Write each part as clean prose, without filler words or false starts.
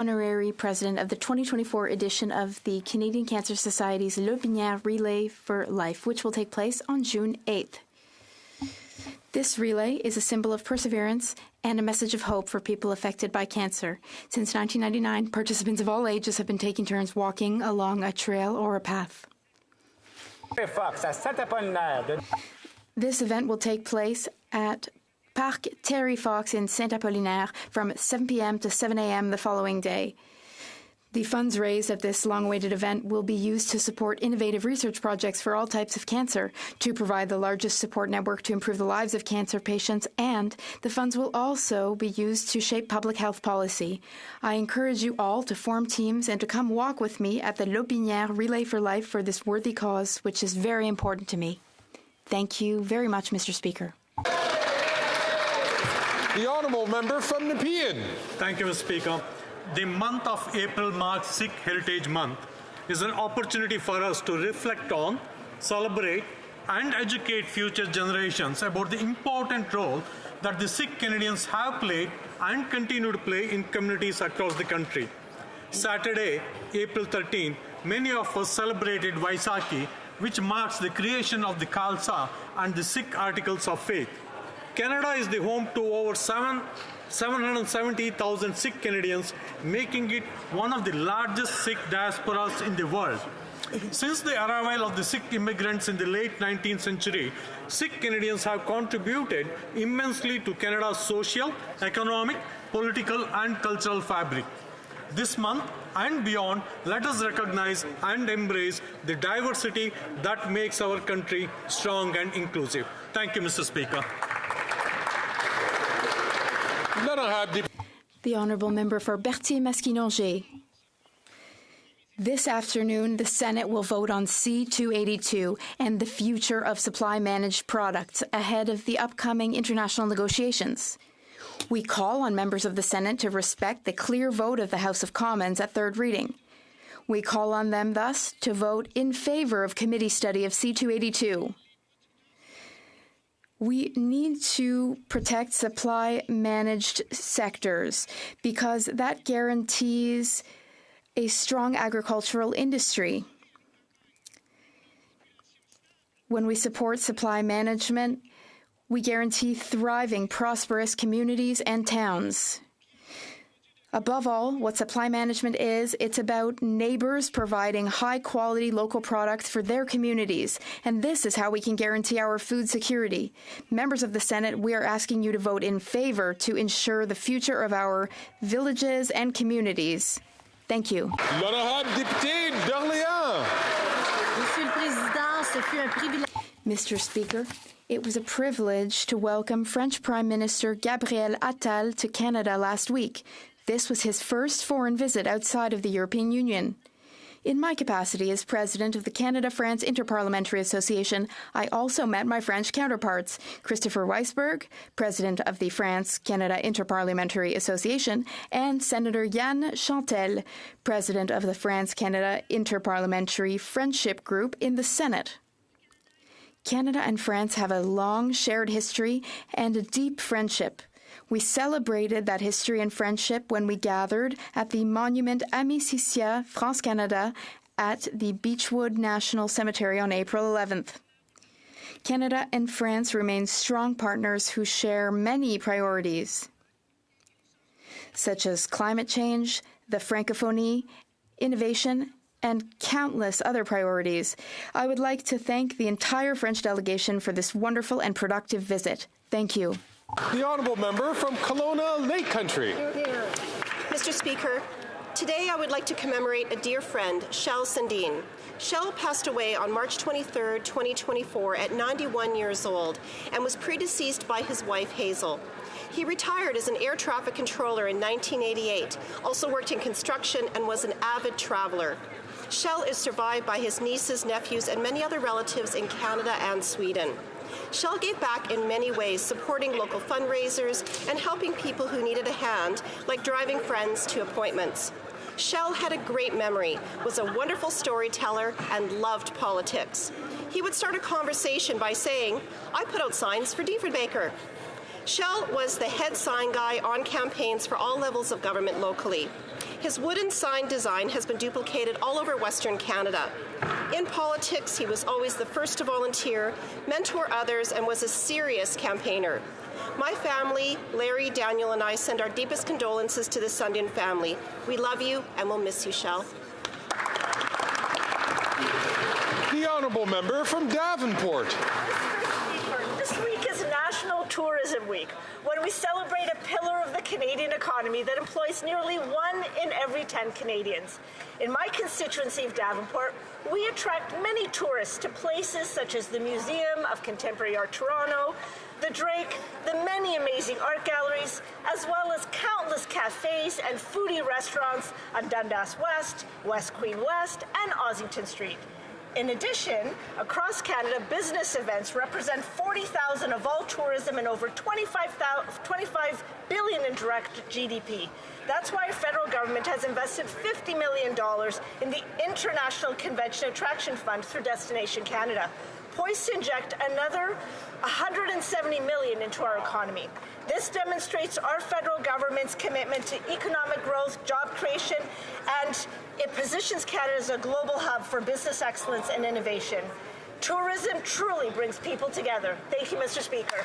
Honorary President of the 2024 edition of the Canadian Cancer Society's Lotbinière Relay for Life, which will take place on June 8th. This relay is a symbol of perseverance and a message of hope for people affected by cancer. Since 1999, participants of all ages have been taking turns walking along a trail or a path. This event will take place at Parc Terry Fox in Saint-Apollinaire from 7 p.m. to 7 a.m. the following day. The funds raised at this long-awaited event will be used to support innovative research projects for all types of cancer, to provide the largest support network to improve the lives of cancer patients, and the funds will also be used to shape public health policy. I encourage you all to form teams and to come walk with me at the Lotbinière Relay for Life for this worthy cause, which is very important to me. Thank you very much, Mr. Speaker. The Honourable Member from Nepean. Thank you, Mr. Speaker. The month of April marks Sikh Heritage Month is an opportunity for us to reflect on, celebrate, and educate future generations about the important role that the Sikh Canadians have played and continue to play in communities across the country. Saturday, April 13, many of us celebrated Vaisakhi, which marks the creation of the Khalsa and the Sikh Articles of Faith. Canada is the home to over 770,000 Sikh Canadians, making it one of the largest Sikh diasporas in the world. Since the arrival of the Sikh immigrants in the late 19th century, Sikh Canadians have contributed immensely to Canada's social, economic, political, and cultural fabric. This month and beyond, let us recognize and embrace the diversity that makes our country strong and inclusive. Thank you, Mr. Speaker. The Honourable Member for Berthier-Masquinongé. This afternoon, the Senate will vote on C-282 and the future of supply-managed products ahead of the upcoming international negotiations. We call on members of the Senate to respect the clear vote of the House of Commons at third reading. We call on them, thus, to vote in favour of committee study of C-282. We need to protect supply-managed sectors because that guarantees a strong agricultural industry. When we support supply management, we guarantee thriving, prosperous communities and towns. Above all, what supply management is, it's about neighbors providing high-quality local products for their communities, and this is how we can guarantee our food security. Members of the Senate, we are asking you to vote in favor to ensure the future of our villages and communities. Thank you. Mr. Speaker, it was a privilege to welcome French Prime Minister Gabriel Attal to Canada last week. This was his first foreign visit outside of the European Union. In my capacity as president of the Canada-France Interparliamentary Association, I also met my French counterparts, Christopher Weisberg, president of the France-Canada Interparliamentary Association, and Senator Yann Chantel, president of the France-Canada Interparliamentary Friendship Group in the Senate. Canada and France have a long shared history and a deep friendship. We celebrated that history and friendship when we gathered at the Monument Amicitia France-Canada at the Beechwood National Cemetery on April 11th. Canada and France remain strong partners who share many priorities, such as climate change, the Francophonie, innovation, and countless other priorities. I would like to thank the entire French delegation for this wonderful and productive visit. Thank you. The Honourable Member from Kelowna Lake Country. Mr. Speaker, today I would like to commemorate a dear friend, Shel Sandine. Shel passed away on March 23, 2024 at 91 years old and was predeceased by his wife, Hazel. He retired as an air traffic controller in 1988, also worked in construction and was an avid traveler. Shel is survived by his nieces, nephews, and many other relatives in Canada and Sweden. Shel gave back in many ways, supporting local fundraisers and helping people who needed a hand, like driving friends to appointments. Shel had a great memory, was a wonderful storyteller, and loved politics. He would start a conversation by saying, "I put out signs for Diefenbaker." Shel was the head sign guy on campaigns for all levels of government locally. His wooden sign design has been duplicated all over Western Canada. In politics, he was always the first to volunteer, mentor others, and was a serious campaigner. My family, Larry, Daniel, and I send our deepest condolences to the Sundin family. We love you, and we'll miss you, Shell. The honourable member from Davenport. This week is National Tourism Week, when we celebrate a pillar of the Canadian economy that employs nearly 1 in every 10 Canadians. In my constituency of Davenport, we attract many tourists to places such as the Museum of Contemporary Art Toronto, the Drake, the many amazing art galleries, as well as countless cafes and foodie restaurants on Dundas West, West Queen West, and Ossington Street. In addition, across Canada, business events represent 40,000 of all tourism and over 25 billion in direct GDP. That's why our federal government has invested $50 million in the International Convention Attraction Fund through Destination Canada, poised to inject another $170 million into our economy. This demonstrates our federal government's commitment to economic growth, job creation, and it positions Canada as a global hub for business excellence and innovation. Tourism truly brings people together. Thank you, Mr. Speaker.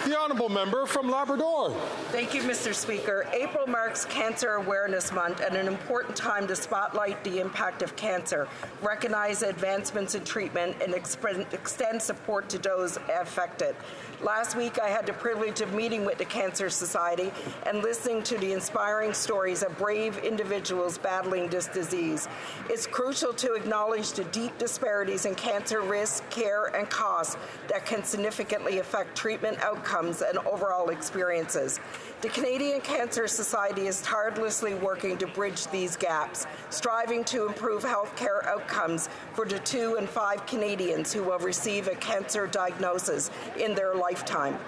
The honourable member from Labrador. Thank you, Mr. Speaker. April marks Cancer Awareness Month and an important time to spotlight the impact of cancer, recognize advancements in treatment, and extend support to those affected. Last week, I had the privilege of meeting with the Cancer Society and listening to the inspiring stories of brave individuals battling this disease. It's crucial to acknowledge the deep disparities in cancer risk, care, and costs that can significantly affect treatment outcomes and overall experiences. The Canadian Cancer Society is tirelessly working to bridge these gaps, striving to improve healthcare outcomes for the 2 in 5 Canadians who will receive a cancer diagnosis in their lifetime.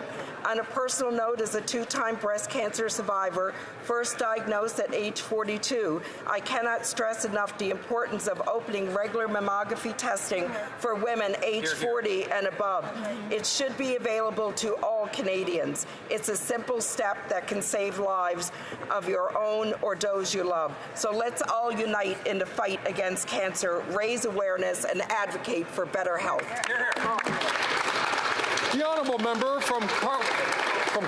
On a personal note, as a 2-time breast cancer survivor, first diagnosed at age 42, I cannot stress enough the importance of opening regular mammography testing for women age 40 and above. It should be available to all Canadians. It's a simple step that can save lives of your own or those you love. So let's all unite in the fight against cancer, raise awareness, and advocate for better health. The honourable member from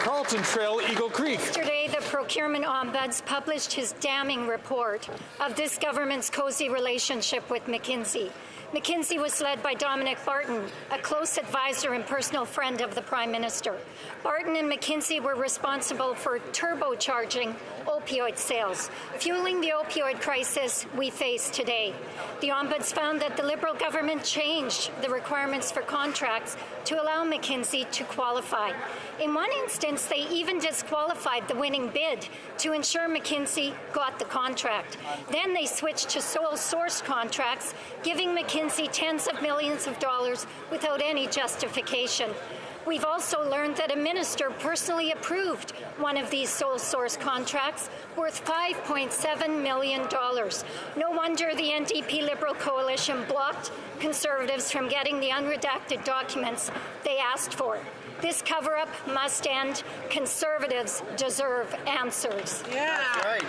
Carlton Trail, Eagle Creek. Yesterday, the Procurement Ombuds published his damning report of this government's cozy relationship with McKinsey. McKinsey was led by Dominic Barton, a close advisor and personal friend of the Prime Minister. Barton and McKinsey were responsible for turbocharging opioid sales, fueling the opioid crisis we face today. The Ombuds found that the Liberal government changed the requirements for contracts to allow McKinsey to qualify. In one instance, they even disqualified the winning bid to ensure McKinsey got the contract. Then they switched to sole source contracts, giving McKinsey tens of millions of dollars without any justification. We've also learned that a minister personally approved one of these sole source contracts worth $5.7 million. No wonder the NDP Liberal coalition blocked Conservatives from getting the unredacted documents they asked for. This cover-up must end. Conservatives deserve answers. Yeah. Right.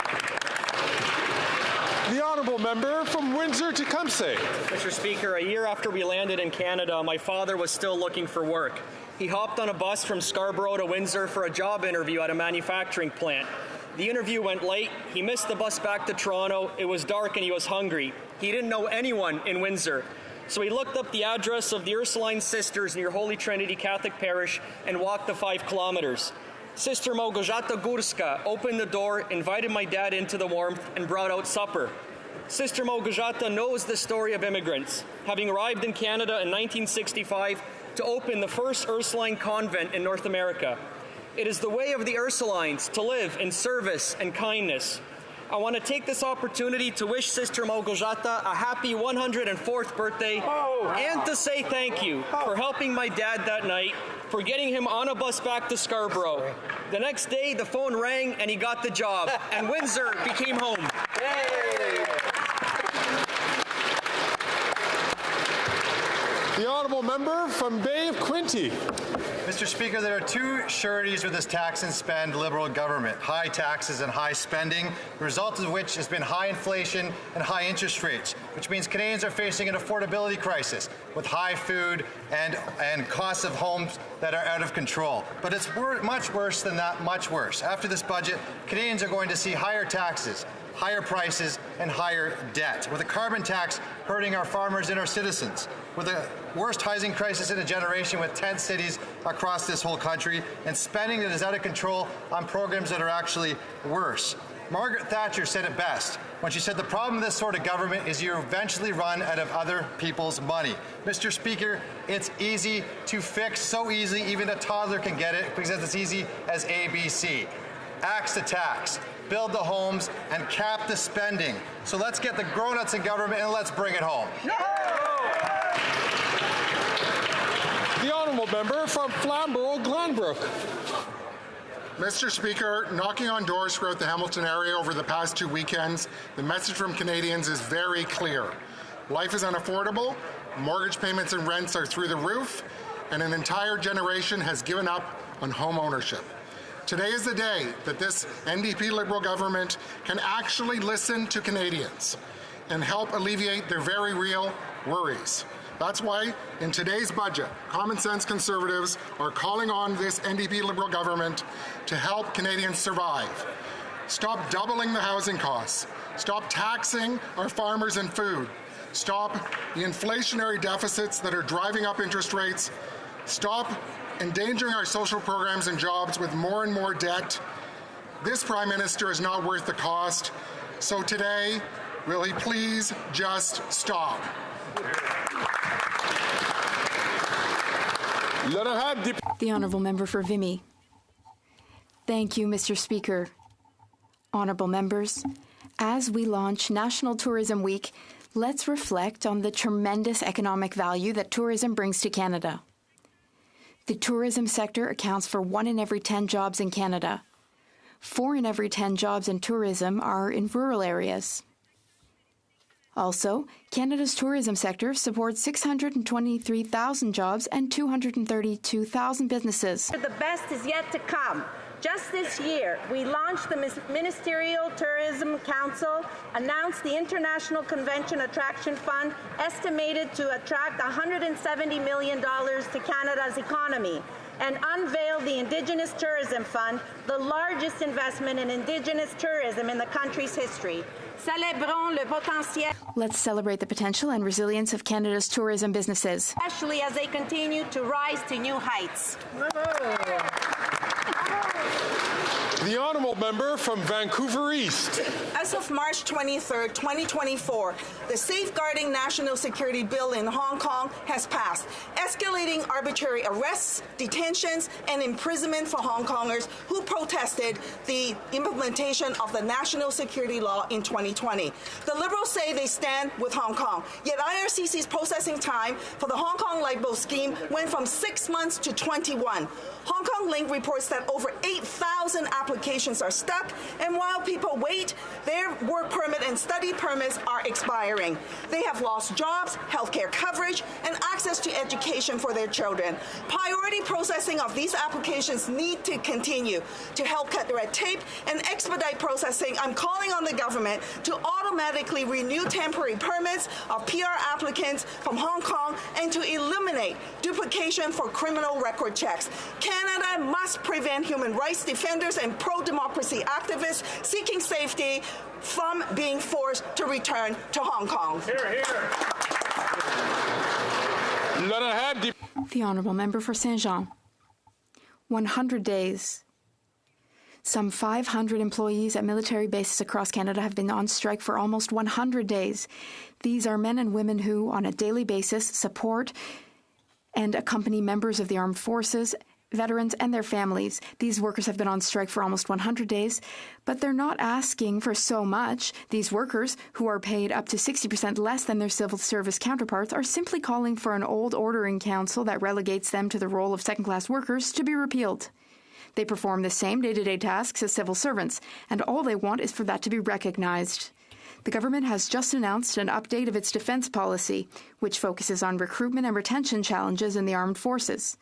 The honourable member from Windsor-Tecumseh. Mr. Speaker, a year after we landed in Canada, my father was still looking for work. He hopped on a bus from Scarborough to Windsor for a job interview at a manufacturing plant. The interview went late. He missed the bus back to Toronto. It was dark and he was hungry. He didn't know anyone in Windsor. So he looked up the address of the Ursuline Sisters near Holy Trinity Catholic Parish and walked the 5 kilometers. Sister Małgorzata Górska opened the door, invited my dad into the warmth, and brought out supper. Sister Małgorzata knows the story of immigrants, having arrived in Canada in 1965 to open the first Ursuline convent in North America. It is the way of the Ursulines to live in service and kindness. I want to take this opportunity to wish Sister Małgorzata a happy 104th birthday and to say thank you for helping my dad that night, for getting him on a bus back to Scarborough. The next day, the phone rang and he got the job, and Windsor became home. The honourable member from Bay of Quinte. Mr. Speaker, there are two sureties with this tax and spend Liberal government: high taxes and high spending, the result of which has been high inflation and high interest rates, which means Canadians are facing an affordability crisis with high food and costs of homes that are out of control. But it's much worse than that, much worse. After this budget, Canadians are going to see higher taxes, higher prices, and higher debt, with a carbon tax hurting our farmers and our citizens, with the worst housing crisis in a generation with 10 cities across this whole country, and spending that is out of control on programs that are actually worse. Margaret Thatcher said it best when she said the problem with this sort of government is you eventually run out of other people's money. Mr. Speaker, it's easy to fix, so easy even a toddler can get it because it's easy as ABC. Axe the tax, build the homes, and cap the spending. So let's get the grown-ups in government and let's bring it home. The honourable member from Flamborough-Glanbrook. Mr. Speaker, knocking on doors throughout the Hamilton area over the past 2 weekends, the message from Canadians is very clear. Life is unaffordable, mortgage payments and rents are through the roof, and an entire generation has given up on home ownership. Today is the day that this NDP Liberal government can actually listen to Canadians and help alleviate their very real worries. That's why, in today's budget, Common Sense Conservatives are calling on this NDP Liberal government to help Canadians survive. Stop doubling the housing costs. Stop taxing our farmers and food. Stop the inflationary deficits that are driving up interest rates. Stop endangering our social programs and jobs with more and more debt. This Prime Minister is not worth the cost. So today, will he please just stop? The Honourable Member for Vimy. Thank you, Mr. Speaker. Honourable Members, as we launch National Tourism Week, let's reflect on the tremendous economic value that tourism brings to Canada. The tourism sector accounts for 1 in every 10 jobs in Canada. 4 in every 10 jobs in tourism are in rural areas. Also, Canada's tourism sector supports 623,000 jobs and 232,000 businesses. The best is yet to come. Just this year, we launched the Ministerial Tourism Council, announced the International Convention Attraction Fund, estimated to attract $170 million to Canada's economy, and unveiled the Indigenous Tourism Fund, the largest investment in Indigenous tourism in the country's history. Célébrons le potentiel. Let's celebrate the potential and resilience of Canada's tourism businesses, especially as they continue to rise to new heights. The honourable member from Vancouver East. As of March 23, 2024, the Safeguarding National Security Bill in Hong Kong has passed, escalating arbitrary arrests, detentions, and imprisonment for Hong Kongers who protested the implementation of the national security law in 2020. The Liberals say they stand with Hong Kong, yet IRCC's processing time for the Hong Kong Light Bill scheme went from 6 months to 21. Hong Kong Link reports that over 8,000 applications are stuck, and while people wait, their work permit and study permits are expiring. They have lost jobs, healthcare coverage, and access to education for their children. Priority processing of these applications need to continue. To help cut the red tape and expedite processing, I'm calling on the government to automatically renew temporary permits of PR applicants from Hong Kong and to eliminate duplication for criminal record checks. Canada must prevent human rights defenders and pro-democracy activists seeking safety from being forced to return to Hong Kong. Hear, hear. The Honourable Member for Saint-Jean. 100 days. Some 500 employees at military bases across Canada have been on strike for almost 100 days. These are men and women who, on a daily basis, support and accompany members of the armed forces, veterans, and their families. These workers have been on strike for almost 100 days, but they're not asking for so much. These workers, who are paid up to 60% less than their civil service counterparts, are simply calling for an old order in council that relegates them to the role of second-class workers to be repealed. They perform the same day-to-day tasks as civil servants, and all they want is for that to be recognized. The government has just announced an update of its defense policy, which focuses on recruitment and retention challenges in the armed forces.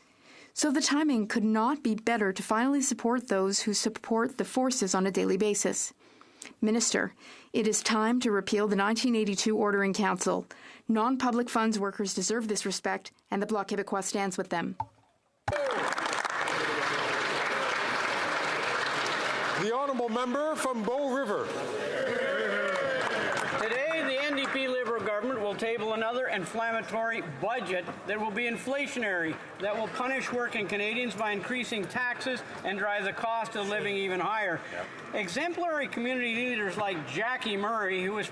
So the timing could not be better to finally support those who support the forces on a daily basis. Minister, it is time to repeal the 1982 Order in Council. Non-public funds workers deserve this respect, and the Bloc Québécois stands with them. The honourable member from Bow River. Today, the NDP Liberal government will table another inflammatory budget that will be inflationary, that will punish working Canadians by increasing taxes and drive the cost of living even higher. Exemplary community leaders like Jackie Murray, who was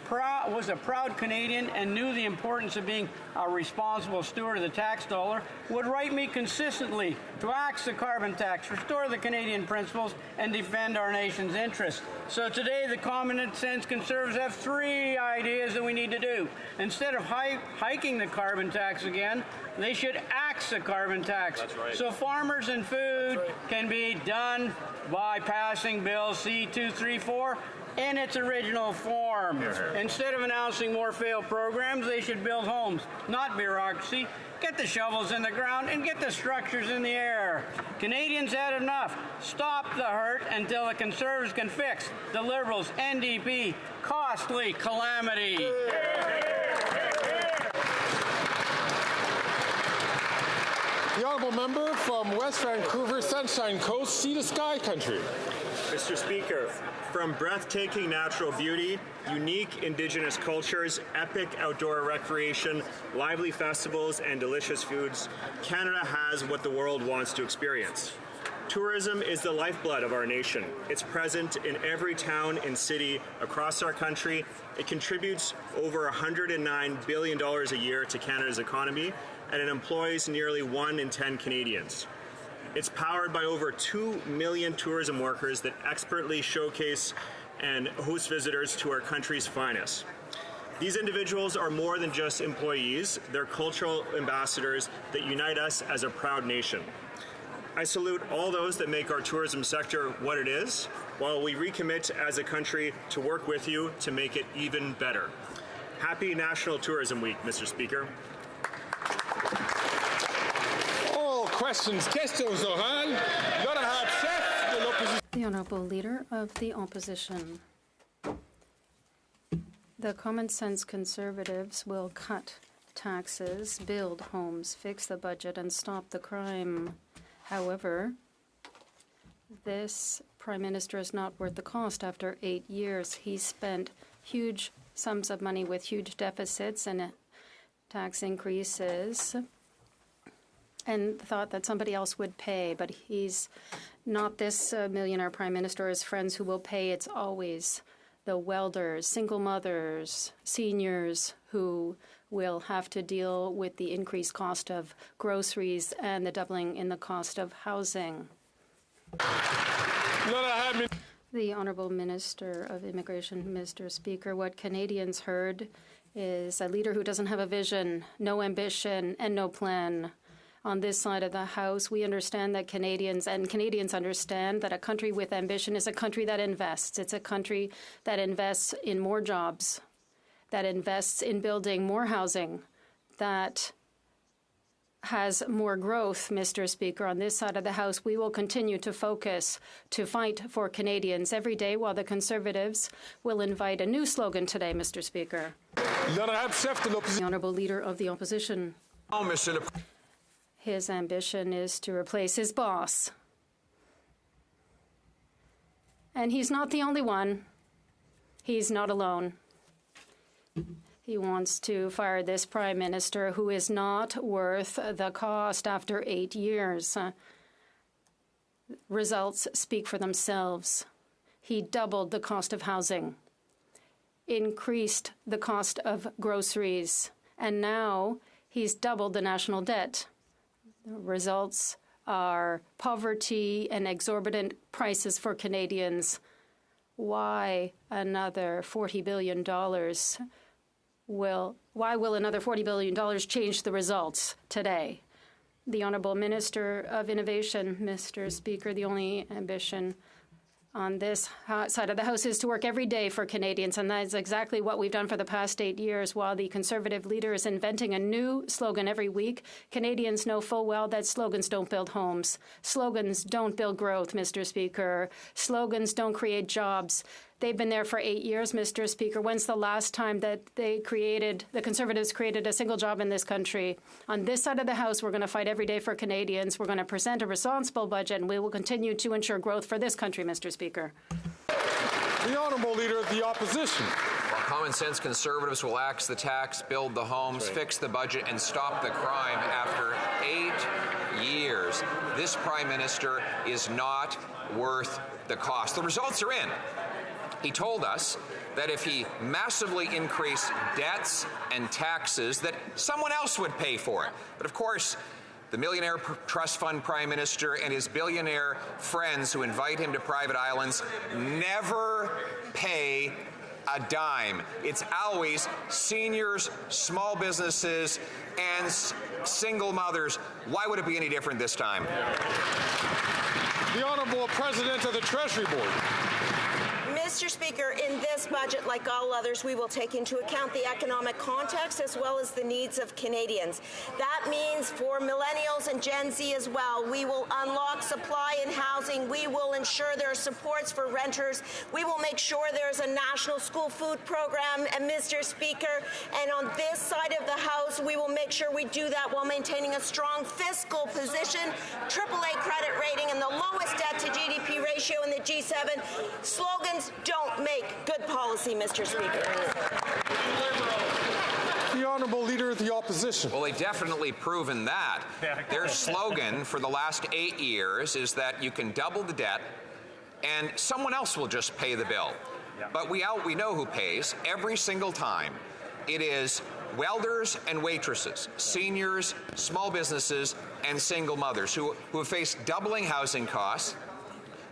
a proud Canadian and knew the importance of being a responsible steward of the tax dollar, would write me consistently to axe the carbon tax, restore the Canadian principles, and defend our nation's interests. So today, the common sense Conservatives have three ideas that we need to do. Instead of hiking the carbon tax again, they should axe the carbon tax. That's right. So farmers and food can be done by passing Bill C-234 in its original form. Instead of announcing more failed programs, they should build homes, not bureaucracy. Get the shovels in the ground and get the structures in the air. Canadians had enough. Stop the hurt until the Conservatives can fix the Liberals' NDP costly calamity. The honourable member from West Vancouver, Sunshine Coast, Sea to Sky Country. Mr. Speaker, from breathtaking natural beauty, unique Indigenous cultures, epic outdoor recreation, lively festivals, and delicious foods, Canada has what the world wants to experience. Tourism is the lifeblood of our nation. It's present in every town and city across our country. It contributes over $109 billion a year to Canada's economy, and it employs nearly 1 in 10 Canadians. It's powered by over 2 million tourism workers that expertly showcase and host visitors to our country's finest. These individuals are more than just employees. They're cultural ambassadors that unite us as a proud nation. I salute all those that make our tourism sector what it is, while we recommit as a country to work with you to make it even better. Happy National Tourism Week, Mr. Speaker. Questions, questions orales. L'honorable chef de l'opposition. The Honourable Leader of the Opposition. The common sense Conservatives will cut taxes, build homes, fix the budget, and stop the crime. However, this Prime Minister is not worth the cost. After 8 years, he spent huge sums of money with huge deficits and tax increases, and thought that somebody else would pay. But he's not this millionaire prime minister or his friends who will pay. It's always the welders, single mothers, seniors who will have to deal with the increased cost of groceries and the doubling in the cost of housing. The Honourable Minister of Immigration, Mr. Speaker, what Canadians heard is a leader who doesn't have a vision, no ambition, and no plan. On this side of the House, we understand that Canadians understand that a country with ambition is a country that invests. It's a country that invests in more jobs, that invests in building more housing, that has more growth, Mr. Speaker. On this side of the House, we will continue to focus to fight for Canadians every day, while the Conservatives will invite a new slogan today, Mr. Speaker. The Honourable Leader of the Opposition. His ambition is to replace his boss. And he's not the only one. He's not alone. He wants to fire this Prime Minister who is not worth the cost after 8 years. Results speak for themselves. He doubled the cost of housing, increased the cost of groceries, and now he's doubled the national debt. The results are poverty and exorbitant prices for Canadians. Why another $40 billion why will another $40 billion change the results today? The Honourable Minister of Innovation, Mr. Speaker, the only ambition on this side of the House is to work every day for Canadians, and that is exactly what we've done for the past 8 years. While the Conservative leader is inventing a new slogan every week, Canadians know full well that slogans don't build homes. Slogans don't build growth, Mr. Speaker. Slogans don't create jobs. They've been there for 8 years, Mr. Speaker. When's the last time that the Conservatives created a single job in this country? On this side of the House, we're going to fight every day for Canadians. We're going to present a responsible budget, and we will continue to ensure growth for this country, Mr. Speaker. The Honourable Leader of the Opposition. While common sense Conservatives will axe the tax, build the homes, fix the budget, and stop the crime after 8 years, this Prime Minister is not worth the cost. The results are in. He told us that if he massively increased debts and taxes, that someone else would pay for it. But of course, the Millionaire Trust Fund Prime Minister and his billionaire friends who invite him to private islands never pay a dime. It's always seniors, small businesses, and single mothers. Why would it be any different this time? The Honourable President of the Treasury Board. Mr. Speaker, in this budget, like all others, we will take into account the economic context as well as the needs of Canadians. That means for millennials and Gen Z as well, we will unlock supply in housing. We will ensure there are supports for renters. We will make sure there's a national school food program, and Mr. Speaker, and on this side of the House, we will make sure we do that while maintaining a strong fiscal position, AAA credit rating, and the lowest debt to GDP ratio in the G7. Slogans don't make good policy, Mr. Speaker. The Honourable Leader of the Opposition. Well, they've definitely proven that. Their slogan for the last 8 years is that you can double the debt and someone else will just pay the bill. But we know who pays every single time. It is welders and waitresses, seniors, small businesses, and single mothers who have faced doubling housing costs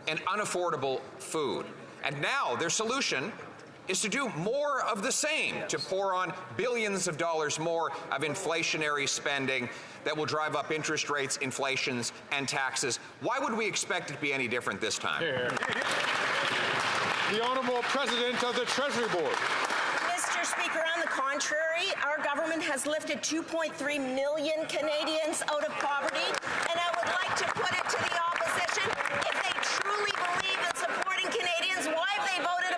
and unaffordable food. And now their solution is to do more of the same, to pour on billions of dollars more of inflationary spending that will drive up interest rates, inflations, and taxes. Why would we expect it to be any different this time? The Honourable President of the Treasury Board. Mr. Speaker, on the contrary, our government has lifted 2.3 million Canadians out of poverty, and I would like to put it to the opposition, if they truly believe in supporting Canadians, why have they voted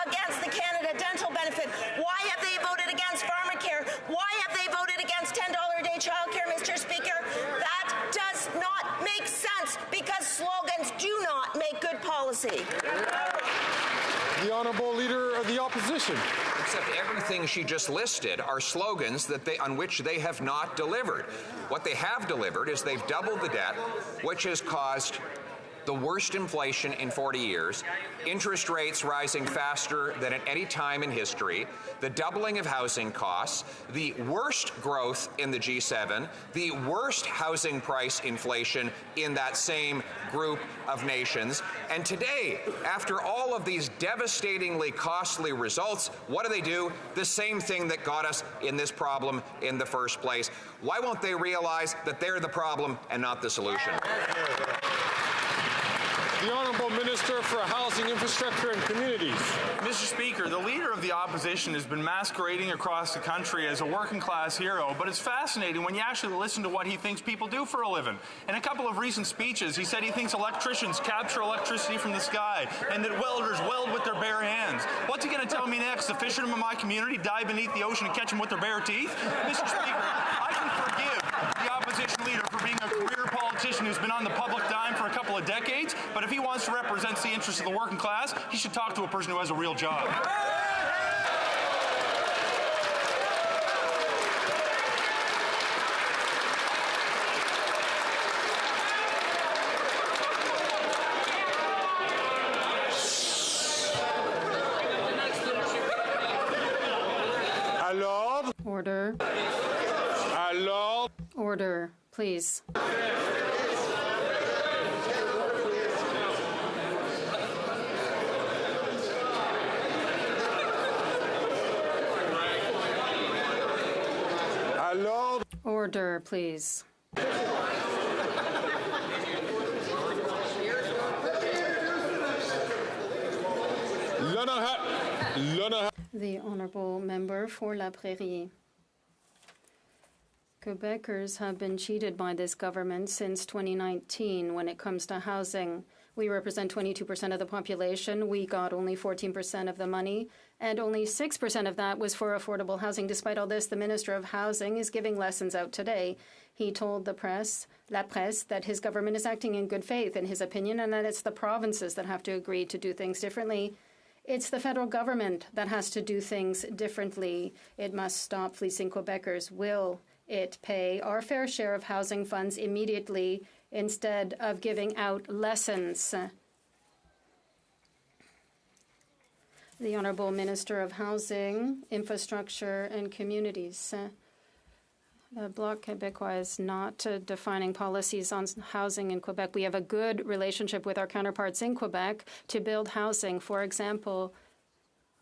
against the Canada Dental Benefit? Why have they voted against pharmacare? Why have they voted against $10 a day childcare, Mr. Speaker? That does not make sense because slogans do not make good policy. The Honourable Leader of the Opposition. Except everything she just listed are slogans on which they have not delivered. What they have delivered is they've doubled the debt, which has caused the worst inflation in 40 years, interest rates rising faster than at any time in history, the doubling of housing costs, the worst growth in the G7, the worst housing price inflation in that same group of nations. And today, after all of these devastatingly costly results, what do? The same thing that got us in this problem in the first place. Why won't they realize that they're the problem and not the solution? The Honourable Minister for Housing, Infrastructure and Communities. Mr. Speaker, the Leader of the Opposition has been masquerading across the country as a working-class hero, but it's fascinating when you actually listen to what he thinks people do for a living. In a couple of recent speeches, he said he thinks electricians capture electricity from the sky and that welders weld with their bare hands. What's he going to tell me next? The fishermen in my community dive beneath the ocean and catch them with their bare teeth? Mr. Speaker, I can forgive the opposition leader for being a career politician who's been on the public dime for a couple of decades, but if he wants to represent the interests of the working class, he should talk to a person who has a real job. Order. Order, please. Order, please. The Honourable Member for La Prairie. Quebecers have been cheated by this government since 2019 when it comes to housing. We represent 22% of the population. We got only 14% of the money, and only 6% of that was for affordable housing. Despite all this, the Minister of Housing is giving lessons out today. He told the press, La Presse, that his government is acting in good faith, in his opinion, and that it's the provinces that have to agree to do things differently. It's the federal government that has to do things differently. It must stop fleecing Quebecers. Will it pay our fair share of housing funds immediately instead of giving out lessons? The Honourable Minister of Housing, Infrastructure and Communities. The Bloc Québécois is not defining policies on housing in Quebec. We have a good relationship with our counterparts in Quebec to build housing. For example,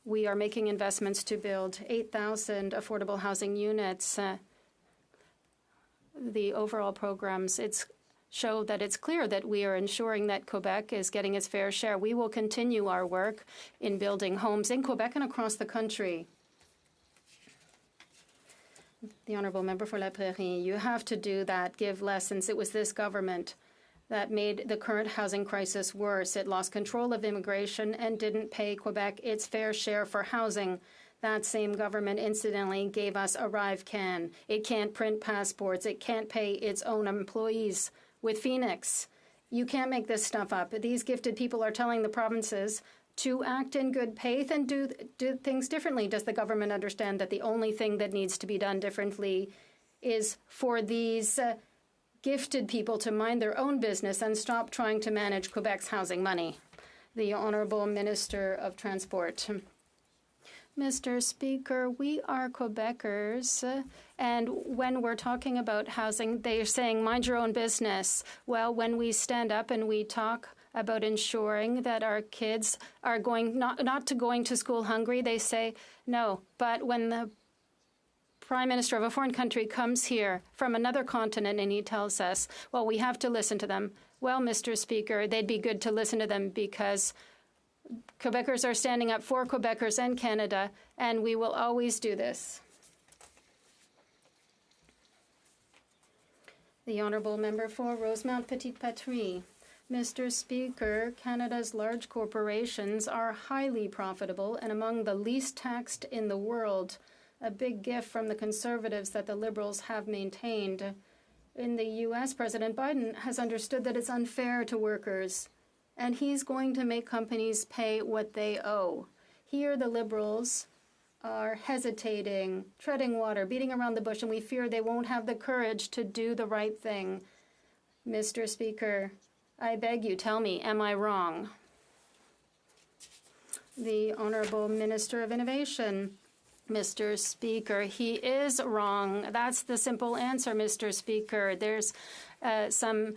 we are making investments to build 8,000 affordable housing units. The overall programs show that it's clear that we are ensuring that Quebec is getting its fair share. We will continue our work in building homes in Quebec and across the country. The Honourable Member for La Prairie, you have to do that, give lessons. It was this government that made the current housing crisis worse. It lost control of immigration and didn't pay Quebec its fair share for housing. That same government, incidentally, gave us ArriveCan. It can't print passports. It can't pay its own employees with Phoenix. You can't make this stuff up. These gifted people are telling the provinces to act in good faith and do things differently. Does the government understand that the only thing that needs to be done differently is for these gifted people to mind their own business and stop trying to manage Quebec's housing money? The Honourable Minister of Transport. Mr. Speaker, we are Quebecers, and when we're talking about housing, they're saying, mind your own business. Well, when we stand up and we talk about ensuring that our kids are not going to school hungry, they say no. But when the Prime Minister of a foreign country comes here from another continent and he tells us, well, we have to listen to them. Well, Mr. Speaker, they'd be good to listen to them because Quebecers are standing up for Quebecers and Canada, and we will always do this. The Honourable Member for Rosemount Petite Patrie. Mr. Speaker, Canada's large corporations are highly profitable and among the least taxed in the world, a big gift from the Conservatives that the Liberals have maintained. In the U.S., President Biden has understood that it's unfair to workers, and he's going to make companies pay what they owe. Here, the Liberals are hesitating, treading water, beating around the bush, and we fear they won't have the courage to do the right thing. Mr. Speaker, I beg you, tell me, am I wrong? The Honourable Minister of Innovation. Mr. Speaker, he is wrong. That's the simple answer, Mr. Speaker. There's some